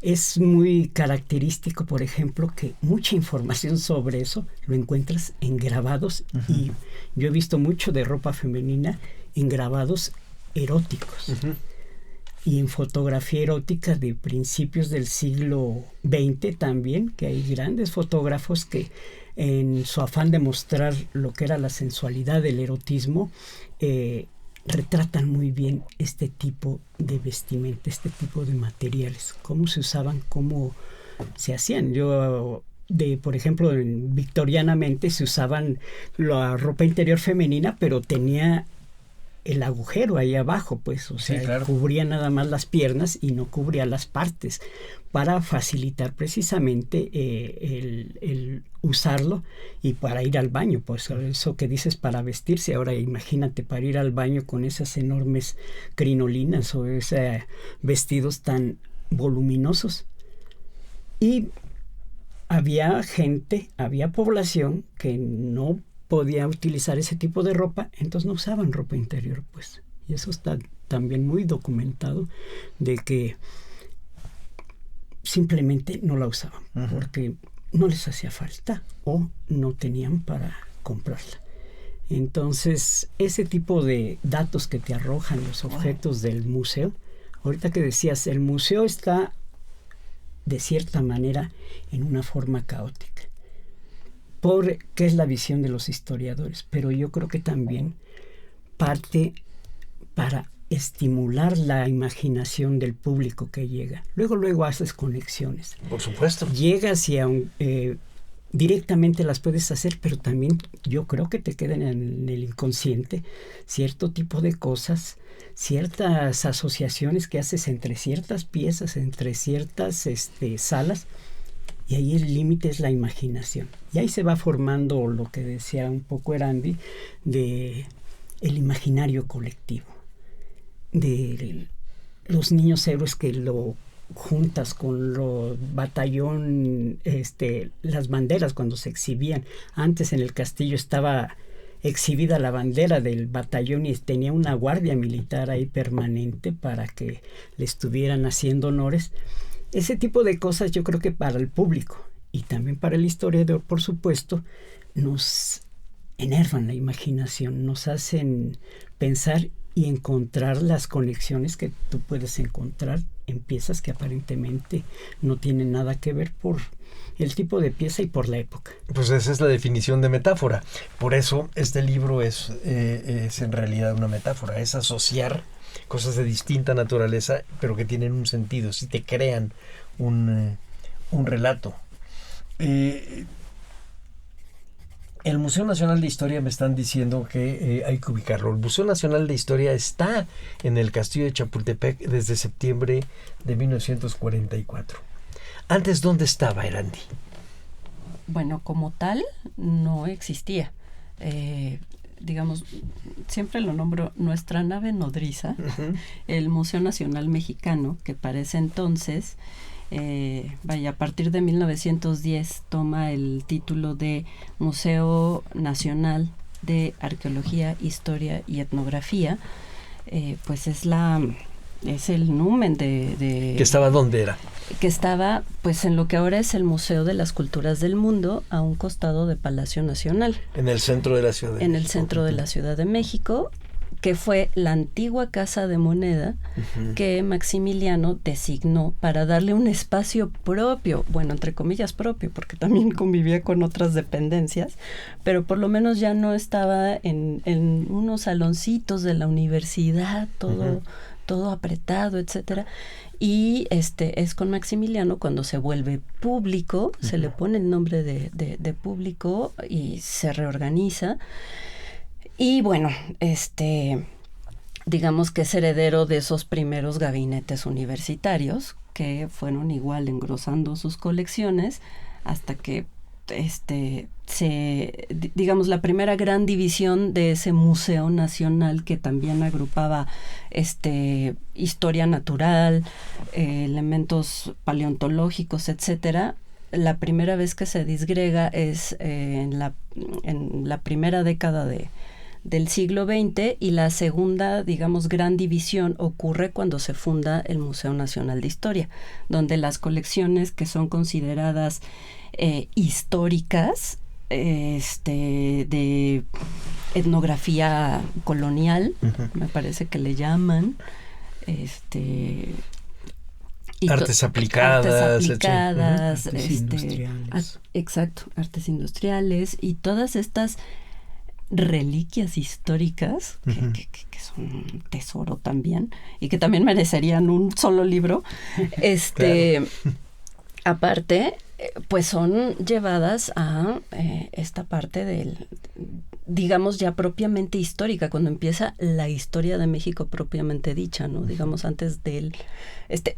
es muy característico, por ejemplo, que mucha información sobre eso lo encuentras en grabados, y yo he visto mucho de ropa femenina en grabados eróticos. Y en fotografía erótica de principios del siglo XX también, que hay grandes fotógrafos que en su afán de mostrar lo que era la sensualidad del erotismo, retratan muy bien este tipo de vestimenta, este tipo de materiales, cómo se usaban, cómo se hacían. Por ejemplo, victorianamente se usaban la ropa interior femenina, pero tenía el agujero ahí abajo, pues, o sea, claro, cubría nada más las piernas y no cubría las partes, para facilitar precisamente el usarlo, y para ir al baño, pues eso que dices, para vestirse. Ahora imagínate, para ir al baño con esas enormes crinolinas o esos vestidos tan voluminosos. Y había población que no podía utilizar ese tipo de ropa, entonces no usaban ropa interior, pues. Y eso está también muy documentado, de que simplemente no la usaban, porque no les hacía falta o no tenían para comprarla. Entonces, ese tipo de datos que te arrojan los objetos del museo, Ahorita que decías, el museo está de cierta manera en una forma caótica, que es la visión de los historiadores, pero yo creo que también parte para estimular la imaginación del público que llega. Luego haces conexiones. Por supuesto. Llegas y directamente las puedes hacer, pero también yo creo que te quedan en el inconsciente cierto tipo de cosas, ciertas asociaciones que haces entre ciertas piezas, entre ciertas salas, y ahí el límite es la imaginación. Y ahí se va formando lo que decía un poco Erandi, de el imaginario colectivo, de los niños héroes que lo juntas con los batallón, las banderas cuando se exhibían. Antes en el castillo estaba exhibida la bandera del batallón y tenía una guardia militar ahí permanente para que le estuvieran haciendo honores. Ese tipo de cosas yo creo que para el público y también para el historiador, por supuesto, nos enervan la imaginación, nos hacen pensar y encontrar las conexiones que tú puedes encontrar en piezas que aparentemente no tienen nada que ver por el tipo de pieza y por la época. Pues esa es la definición de metáfora. Por eso este libro es en realidad una metáfora, es asociar cosas de distinta naturaleza, pero que tienen un sentido, si te crean un relato. El Museo Nacional de Historia me están diciendo que hay que ubicarlo. El Museo Nacional de Historia está en el Castillo de Chapultepec desde septiembre de 1944. Antes, ¿dónde estaba, Erandi? Bueno, como tal, no existía. Digamos, siempre lo nombro nuestra nave nodriza, el Museo Nacional Mexicano, que para ese entonces, a partir de 1910 toma el título de Museo Nacional de Arqueología, Historia y Etnografía, pues es el numen de... ¿Que estaba dónde era? Que estaba pues en lo que ahora es el Museo de las Culturas del Mundo, a un costado de Palacio Nacional. En el centro de la Ciudad de México. En el centro de la Ciudad de México, que fue la antigua Casa de Moneda que Maximiliano designó para darle un espacio propio, bueno, entre comillas propio, porque también convivía con otras dependencias, pero por lo menos ya no estaba en unos saloncitos de la universidad, todo apretado, etcétera. Y es con Maximiliano cuando se vuelve público, se le pone el nombre de público y se reorganiza. Y bueno, digamos que es heredero de esos primeros gabinetes universitarios que fueron igual engrosando sus colecciones hasta que digamos, la primera gran división de ese Museo Nacional, que también agrupaba historia natural, elementos paleontológicos, etcétera. La primera vez que se disgrega es en la primera década del siglo XX, y la segunda, digamos, gran división ocurre cuando se funda el Museo Nacional de Historia, donde las colecciones que son consideradas históricas, de etnografía colonial, me parece que le llaman, artes aplicadas, artes industriales. Exacto, artes industriales y todas estas reliquias históricas que son un tesoro también y que también merecerían un solo libro. Claro. Aparte, pues son llevadas a esta parte del, digamos, ya propiamente histórica, cuando empieza la historia de México propiamente dicha, ¿no? Digamos, antes del,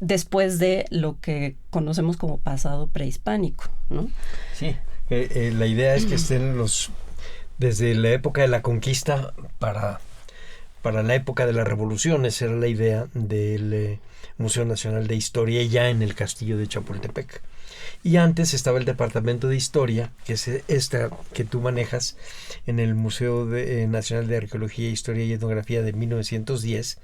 después de lo que conocemos como pasado prehispánico, ¿no? Sí, la idea es que estén desde la época de la conquista para la época de la revolución. Esa era la idea del Museo Nacional de Historia, ya en el Castillo de Chapultepec. Y antes estaba el Departamento de Historia, que es esta que tú manejas en el Museo Nacional de Arqueología, Historia y Etnografía de 1910,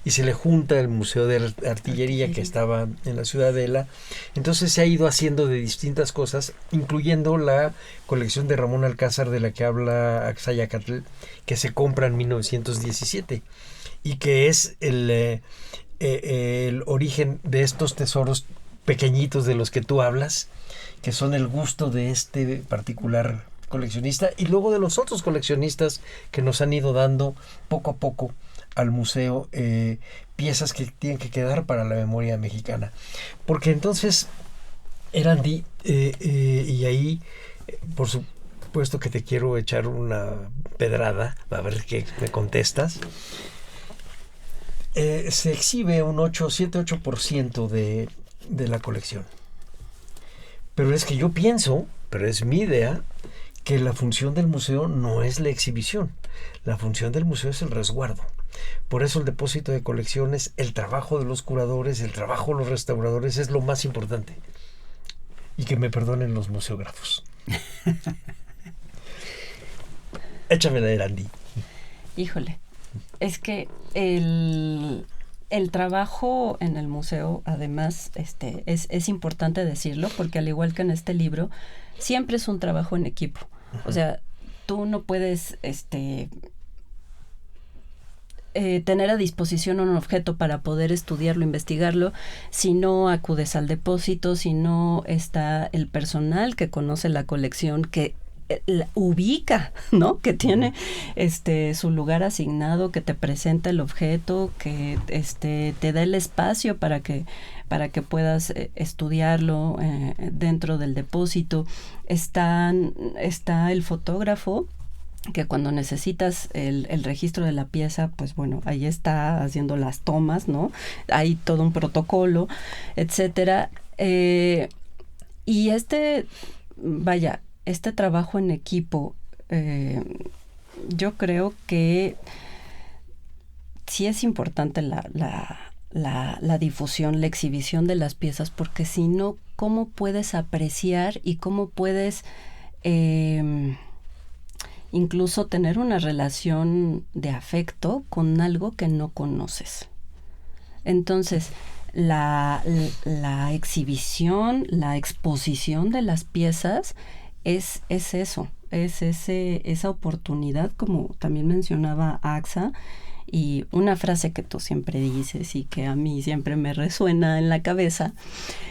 y se le junta el Museo de Artillería que estaba en la Ciudadela. Entonces se ha ido haciendo de distintas cosas, incluyendo la colección de Ramón Alcázar, de la que habla Axayacatl, que se compra en 1917, y que es el origen de estos tesoros pequeñitos de los que tú hablas, que son el gusto de este particular coleccionista y luego de los otros coleccionistas que nos han ido dando poco a poco al museo piezas que tienen que quedar para la memoria mexicana. Porque entonces, Erandi, y ahí, por supuesto que te quiero echar una pedrada, a ver qué me contestas. Se exhibe un 7-8% de la colección. Pero es que yo pienso, pero es mi idea, que la función del museo no es la exhibición. La función del museo es el resguardo. Por eso el depósito de colecciones, el trabajo de los curadores, el trabajo de los restauradores es lo más importante. Y que me perdonen los museógrafos. Échamela, Erandi. Híjole, es que el trabajo en el museo, además, es importante decirlo, porque al igual que en este libro, siempre es un trabajo en equipo. O sea, tú no puedes tener a disposición un objeto para poder estudiarlo, investigarlo, si no acudes al depósito, si no está el personal que conoce la colección, que la ubica, ¿no? Que tiene su lugar asignado, que te presenta el objeto, que te da el espacio para que puedas estudiarlo dentro del depósito. Está el fotógrafo, que cuando necesitas el registro de la pieza, pues bueno, ahí está haciendo las tomas, ¿no? Hay todo un protocolo, etcétera. Y este trabajo en equipo, yo creo que sí es importante la difusión, la exhibición de las piezas, porque si no, ¿cómo puedes apreciar y cómo puedes incluso tener una relación de afecto con algo que no conoces? Entonces, la exhibición, la exposición de las piezas es eso, es esa oportunidad, como también mencionaba Axa, y una frase que tú siempre dices y que a mí siempre me resuena en la cabeza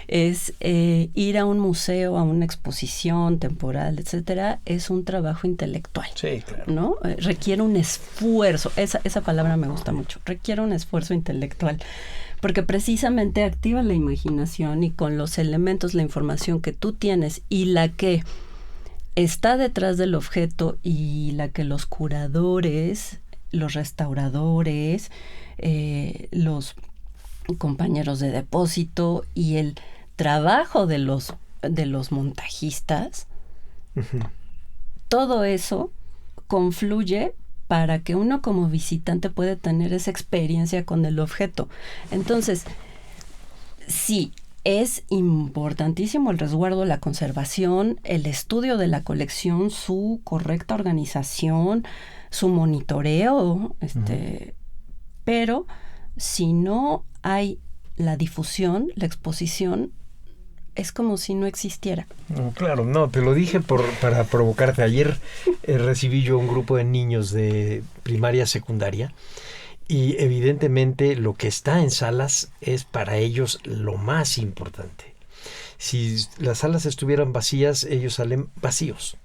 es ir a un museo, a una exposición temporal, etcétera, es un trabajo intelectual. Sí, claro. ¿No? Requiere un esfuerzo, esa palabra me gusta mucho, requiere un esfuerzo intelectual, porque precisamente activa la imaginación y con los elementos, la información que tú tienes y la que está detrás del objeto y la que los curadores, los restauradores, los compañeros de depósito y el trabajo de los montajistas, todo eso confluye para que uno como visitante pueda tener esa experiencia con el objeto. Entonces, sí, es importantísimo el resguardo, la conservación, el estudio de la colección, su correcta organización, su monitoreo, pero si no hay la difusión, la exposición, es como si no existiera. Claro, no, te lo dije para provocarte. Ayer recibí yo un grupo de niños de primaria, secundaria, y evidentemente lo que está en salas es para ellos lo más importante. Si las salas estuvieran vacías, ellos salen vacíos.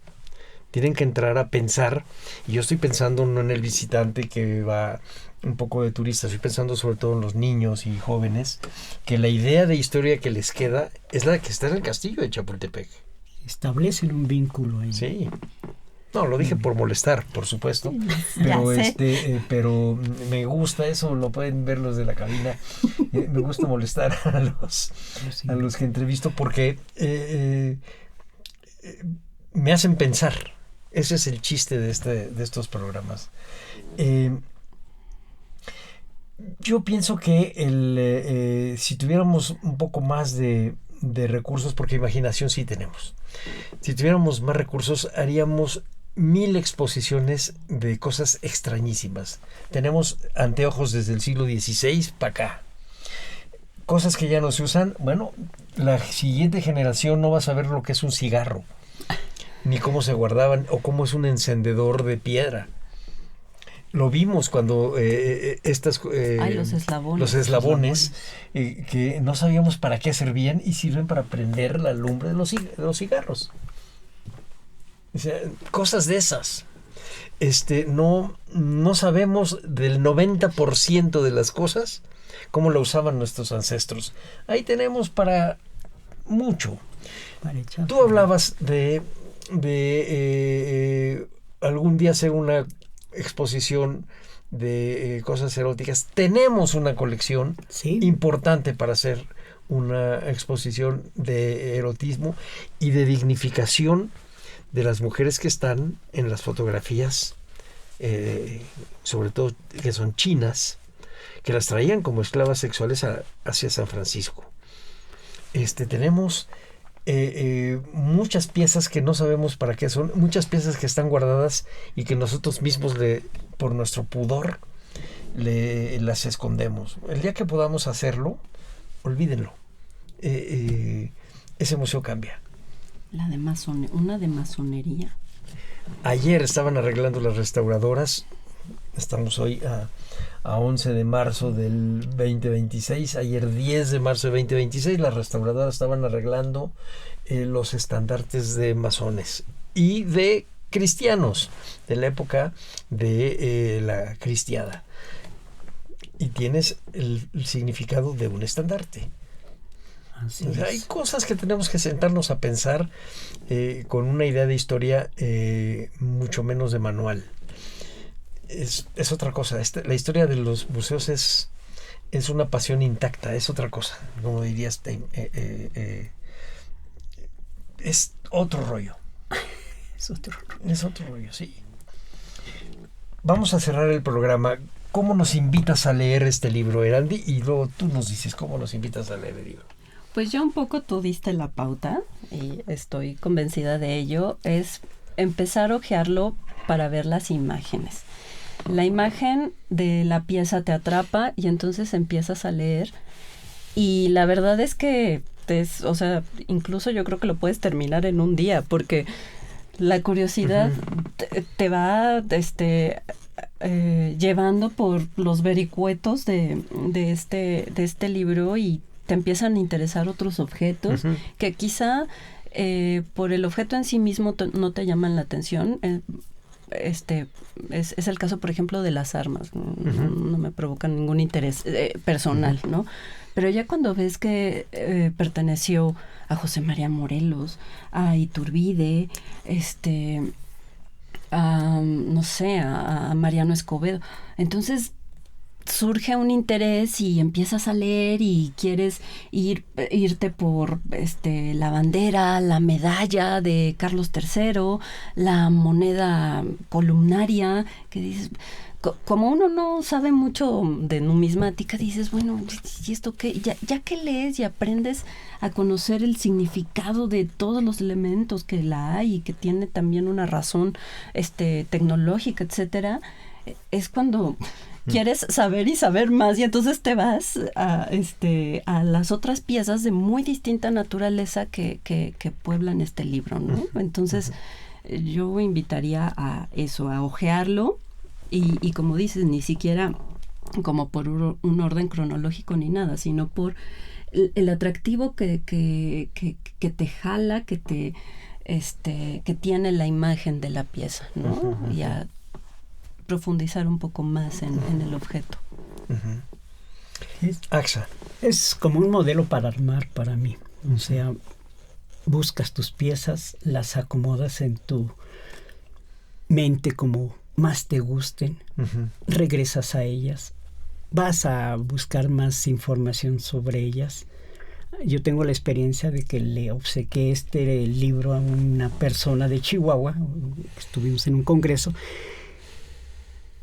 Tienen que entrar a pensar, y yo estoy pensando no en el visitante que va un poco de turista, estoy pensando sobre todo en los niños y jóvenes, que la idea de historia que les queda es la que está en el castillo de Chapultepec. Establecen un vínculo ahí. Sí. No, lo dije por molestar, por supuesto, Ya pero sé. pero me gusta eso, lo pueden ver los de la cabina. Me gusta molestar a los que entrevisto porque me hacen pensar. Ese es el chiste de estos programas. Yo pienso que si tuviéramos un poco más de recursos, porque imaginación sí tenemos. Si tuviéramos más recursos, haríamos 1000 exposiciones de cosas extrañísimas. Tenemos anteojos desde el siglo XVI para acá. Cosas que ya no se usan. Bueno, la siguiente generación no va a saber lo que es un cigarro, ni cómo se guardaban, o cómo es un encendedor de piedra. lo vimos cuando los eslabones. Los eslabones, que no sabíamos para qué servían y sirven para prender la lumbre de los cigarros. O sea, cosas de esas. No sabemos del 90% de las cosas cómo lo usaban nuestros ancestros. Ahí tenemos para mucho. Tú hablabas de algún día hacer una exposición de cosas eróticas. Tenemos una colección importante para hacer una exposición de erotismo y de dignificación de las mujeres que están en las fotografías, sobre todo que son chinas, que las traían como esclavas sexuales hacia San Francisco. Tenemos muchas piezas que no sabemos para qué son, muchas piezas que están guardadas y que nosotros mismos por nuestro pudor las escondemos. El día que podamos hacerlo, olvídenlo. Ese museo cambia. Una de masonería. Ayer estaban arreglando las restauradoras. Estamos hoy a 11 de marzo del 2026. Ayer 10 de marzo del 2026 las restauradoras estaban arreglando los estandartes de masones y de cristianos de la época de la cristiada. Y tienes el significado de un estandarte. O sea, hay cosas que tenemos que sentarnos a pensar con una idea de historia mucho menos de manual. Es otra cosa. La historia de los museos es una pasión intacta, es otra cosa. Como dirías, es otro rollo. Es otro rollo, sí. Vamos a cerrar el programa. ¿Cómo nos invitas a leer este libro, Erandi? Y luego tú nos dices cómo nos invitas a leer el libro. Pues ya un poco tú diste la pauta y estoy convencida de ello. Es empezar a hojearlo para ver las imágenes. La imagen de la pieza te atrapa y entonces empiezas a leer. Y la verdad es que, incluso yo creo que lo puedes terminar en un día porque la curiosidad te va llevando por los vericuetos de este libro y te empiezan a interesar otros objetos que quizá por el objeto en sí mismo no te llaman la atención. Es el caso, por ejemplo, de las armas. No me provocan ningún interés personal, ¿no? Pero ya cuando ves que perteneció a José María Morelos, a Iturbide, a Mariano Escobedo, entonces surge un interés y empiezas a leer y quieres irte por la bandera, la medalla de Carlos III, la moneda columnaria, que dices, como uno no sabe mucho de numismática, dices, bueno, ¿y esto qué? Ya que lees y aprendes a conocer el significado de todos los elementos que la hay y que tiene también una razón tecnológica, etcétera, es cuando quieres saber y saber más y entonces te vas a las otras piezas de muy distinta naturaleza que pueblan este libro, ¿no? Entonces yo invitaría a eso, a hojearlo y como dices, ni siquiera como por un orden cronológico ni nada, sino por el atractivo que te jala, que tiene la imagen de la pieza, ¿no? Y a profundizar un poco más en el objeto. Axa. Es como un modelo para armar para mí. O sea, buscas tus piezas, las acomodas en tu mente como más te gusten, regresas a ellas, vas a buscar más información sobre ellas. Yo tengo la experiencia de que le obsequié este libro a una persona de Chihuahua, estuvimos en un congreso,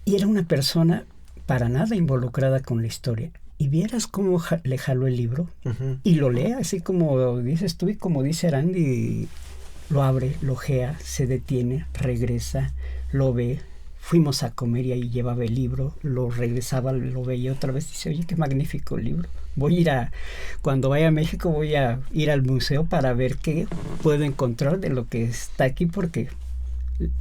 y era una persona para nada involucrada con la historia. Y vieras cómo le jaló el libro y lo lee, así como dices tú y como dice Randy, lo abre, lo ojea, se detiene, regresa, lo ve. Fuimos a comer y ahí llevaba el libro, lo regresaba, lo veía otra vez y dice, oye, qué magnífico el libro. Cuando vaya a México voy a ir al museo para ver qué puedo encontrar de lo que está aquí porque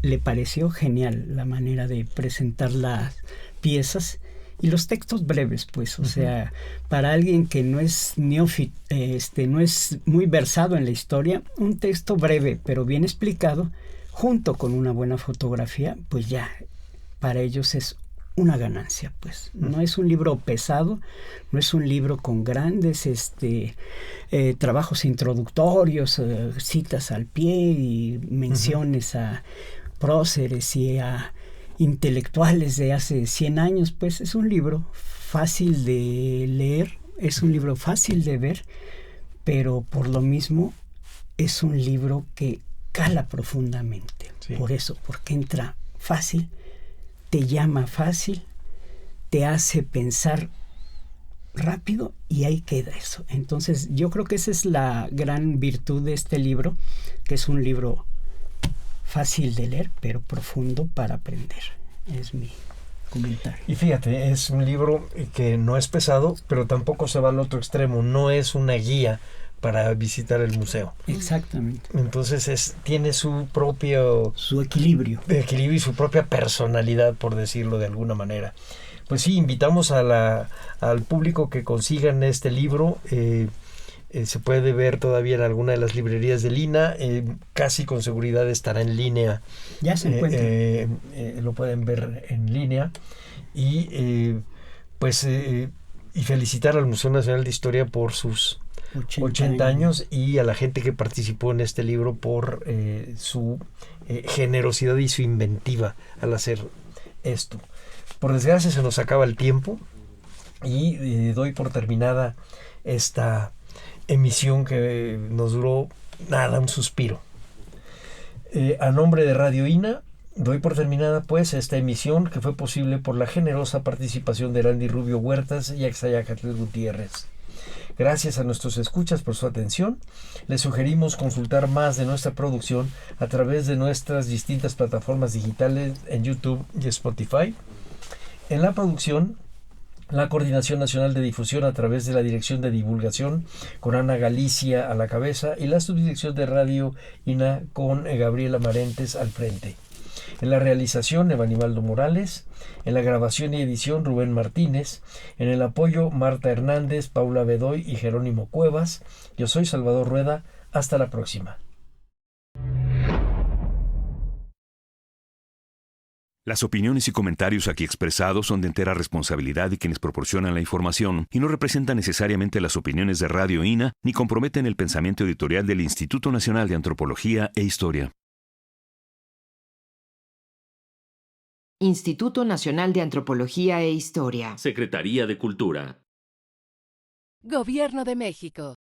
le pareció genial la manera de presentar las piezas y los textos breves, pues, o sea, para alguien que no es neófito, no es muy versado en la historia, un texto breve pero bien explicado, junto con una buena fotografía, pues ya para ellos es una ganancia, pues. No es un libro pesado, no es un libro con grandes trabajos introductorios, citas al pie y menciones a próceres y a intelectuales de hace 100 años, pues es un libro fácil de leer, es un libro fácil de ver, pero por lo mismo es un libro que cala profundamente. Sí. Por eso, porque entra fácil, te llama fácil, te hace pensar rápido y ahí queda eso. Entonces yo creo que esa es la gran virtud de este libro, que es un libro fácil de leer, pero profundo para aprender. Es mi comentario. Y fíjate, es un libro que no es pesado, pero tampoco se va al otro extremo. No es una guía para visitar el museo. Exactamente. Entonces tiene su equilibrio y su propia personalidad, por decirlo de alguna manera. Pues sí, invitamos al público que consigan este libro. Se puede ver todavía en alguna de las librerías de Lina, casi con seguridad estará en línea. Ya se encuentra. Lo pueden ver en línea. Y y felicitar al Museo Nacional de Historia por sus 80 años y a la gente que participó en este libro por su generosidad y su inventiva al hacer esto. Por desgracia se nos acaba el tiempo y doy por terminada esta emisión que nos duró un suspiro. A nombre de Radio INA doy por terminada pues esta emisión, que fue posible por la generosa participación de Randy Rubio Huertas y Axayacatl Gutiérrez. Gracias a nuestros escuchas por su atención. Les sugerimos consultar más de nuestra producción a través de nuestras distintas plataformas digitales en YouTube y Spotify. En la producción, la Coordinación Nacional de Difusión a través de la Dirección de Divulgación con Ana Galicia a la cabeza y la Subdirección de Radio INA con Gabriela Marentes al frente. En la realización, Evanibaldo Morales. En la grabación y edición, Rubén Martínez. En el apoyo, Marta Hernández, Paula Bedoy y Jerónimo Cuevas. Yo soy Salvador Rueda. Hasta la próxima. Las opiniones y comentarios aquí expresados son de entera responsabilidad de quienes proporcionan la información y no representan necesariamente las opiniones de Radio INA ni comprometen el pensamiento editorial del Instituto Nacional de Antropología e Historia. Instituto Nacional de Antropología e Historia. Secretaría de Cultura. Gobierno de México.